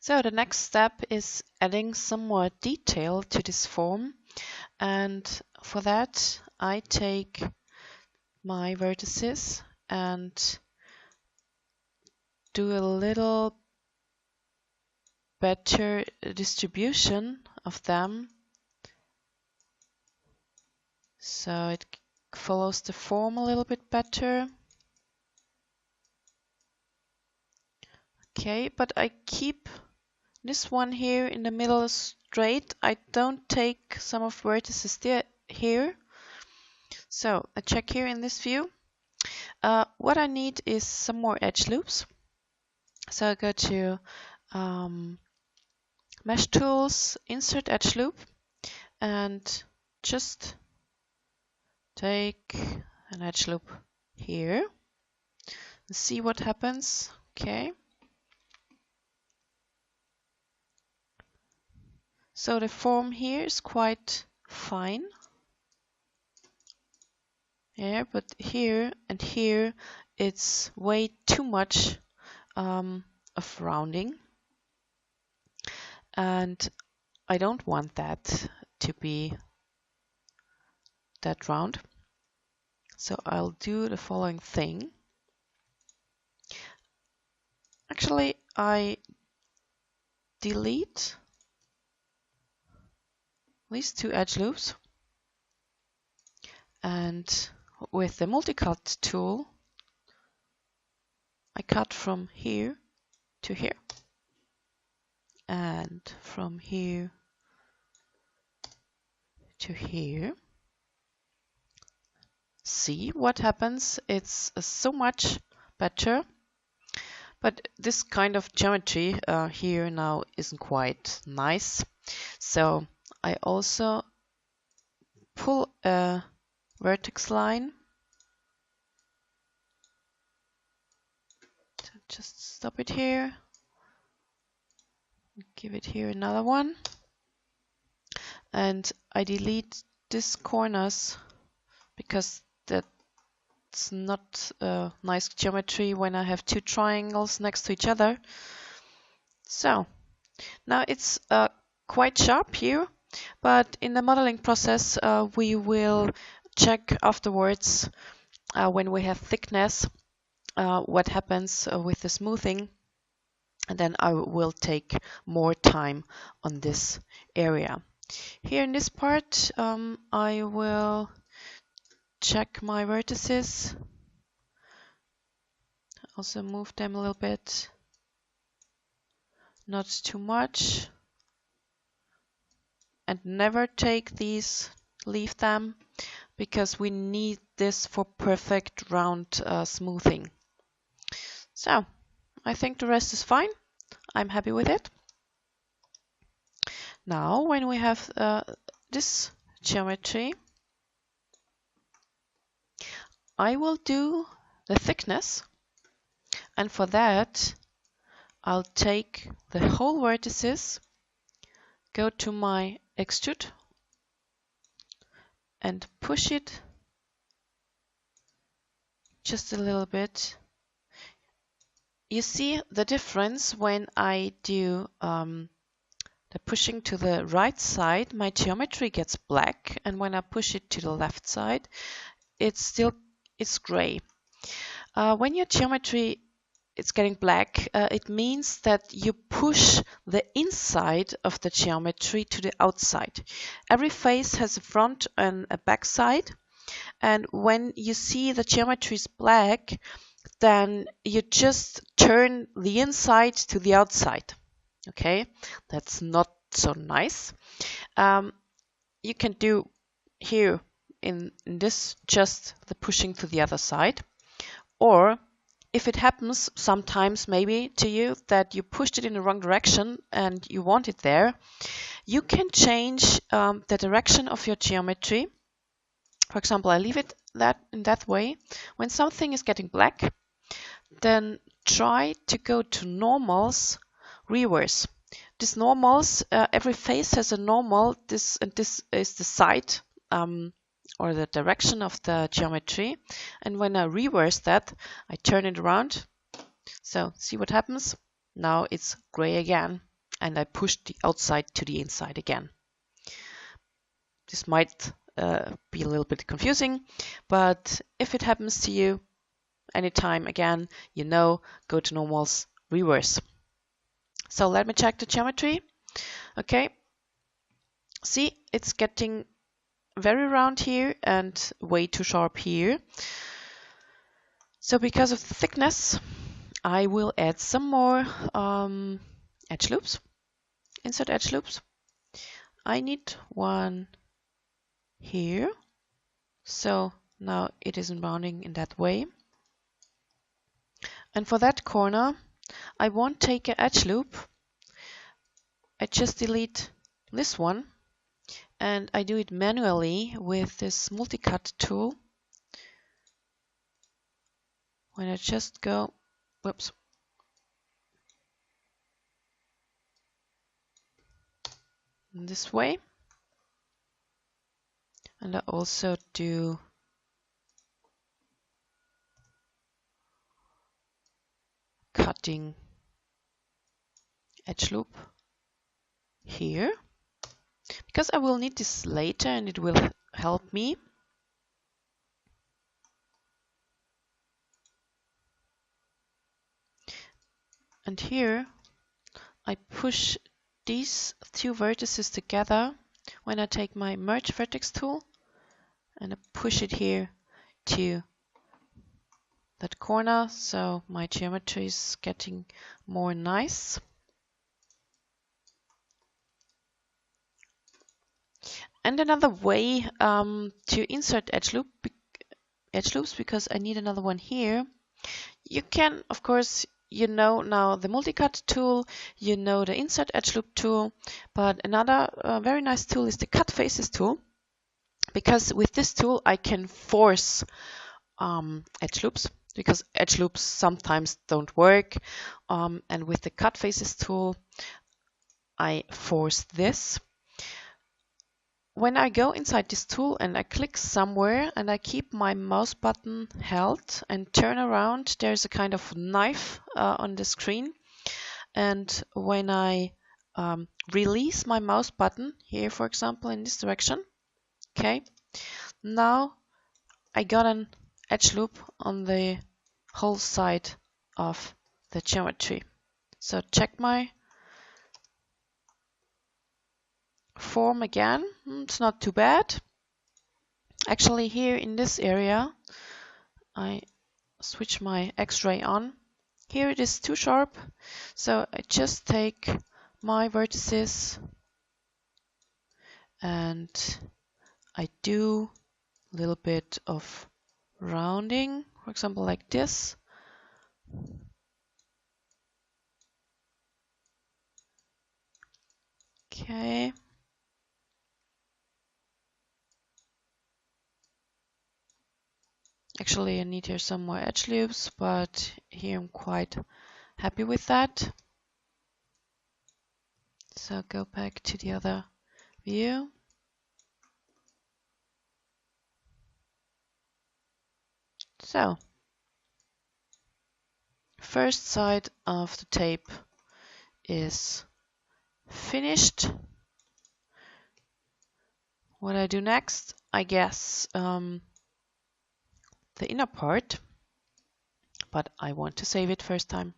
So the next step is adding some more detail to this form, and for that I take my vertices and do a little better distribution of them so it follows the form a little bit better. Okay, but I keep this one here in the middle straight. I don't take some of vertices here. So I check here in this view. What I need is some more edge loops. So I go to Mesh Tools, Insert Edge Loop, and just take an edge loop here and see what happens. Okay. So the form here is quite fine. Yeah, but here and here it's way too much of rounding. And I don't want that to be that round. So I'll do the following thing. Actually, I delete these two edge loops, and with the multi-cut tool I cut from here to here and from here to here. See what happens? It's so much better. But this kind of geometry here now isn't quite nice. So I also pull a vertex line. So just stop it here. Give it here another one. And I delete these corners because that's not a nice geometry when I have two triangles next to each other. So now it's quite sharp here, but in the modeling process we will check afterwards when we have thickness what happens with the smoothing, and then I will take more time on this area. Here in this part I will check my vertices, also move them a little bit, not too much, and never take these, leave them, because we need this for perfect round smoothing. So I think the rest is fine. I'm happy with it. Now when we have this geometry, I will do the thickness, and for that I'll take the whole vertices, go to my extrude and push it just a little bit. You see the difference when I do the pushing to the right side, my geometry gets black, and when I push it to the left side, it's gray. When your geometry is getting black, it means that you push the inside of the geometry to the outside. Every face has a front and a back side, and when you see the geometry is black, then you just turn the inside to the outside. Okay, that's not so nice. You can do here in this just the pushing to the other side, or if it happens sometimes maybe to you that you pushed it in the wrong direction and you want it there, you can change the direction of your geometry. For example, I leave it in that way. When something is getting black, then try to go to normals, reverse. This normals, every face has a normal, this is the side or the direction of the geometry, and when I reverse that, I turn it around. So see what happens? Now it's gray again. and I push the outside to the inside again. This might be a little bit confusing, but if it happens to you anytime again, you know, go to normals, reverse. So let me check the geometry. Okay, see, it's getting very round here and way too sharp here. So because of the thickness, I will add some more edge loops, insert edge loops. I need one here. So now it isn't rounding in that way. And for that corner, I won't take an edge loop. I just delete this one and I do it manually with this multi-cut tool. When I just go, whoops, this way. And I also do cutting edge loop here, because I will need this later and it will help me. And here I push these two vertices together when I take my merge vertex tool and I push it here to that corner, so my geometry is getting more nice. And another way to insert edge loops, because I need another one here. You can, of course, you know now the multi-cut tool, you know the insert edge loop tool, but another very nice tool is the cut faces tool, because with this tool I can force edge loops, because edge loops sometimes don't work, and with the cut faces tool I force this. When I go inside this tool and I click somewhere and I keep my mouse button held and turn around, there's a kind of knife on the screen. And when I release my mouse button here, for example, in this direction, okay, now I got an edge loop on the whole side of the geometry. So check my form again. It's not too bad. Actually, here in this area, I switch my X-ray on. Here it is too sharp, so I just take my vertices and I do a little bit of rounding, for example, like this. Okay. Actually, I need here some more edge loops, but here I'm quite happy with that. So go back to the other view. So, first side of the tape is finished. What I do next, I guess, the inner part, but I want to save it first time.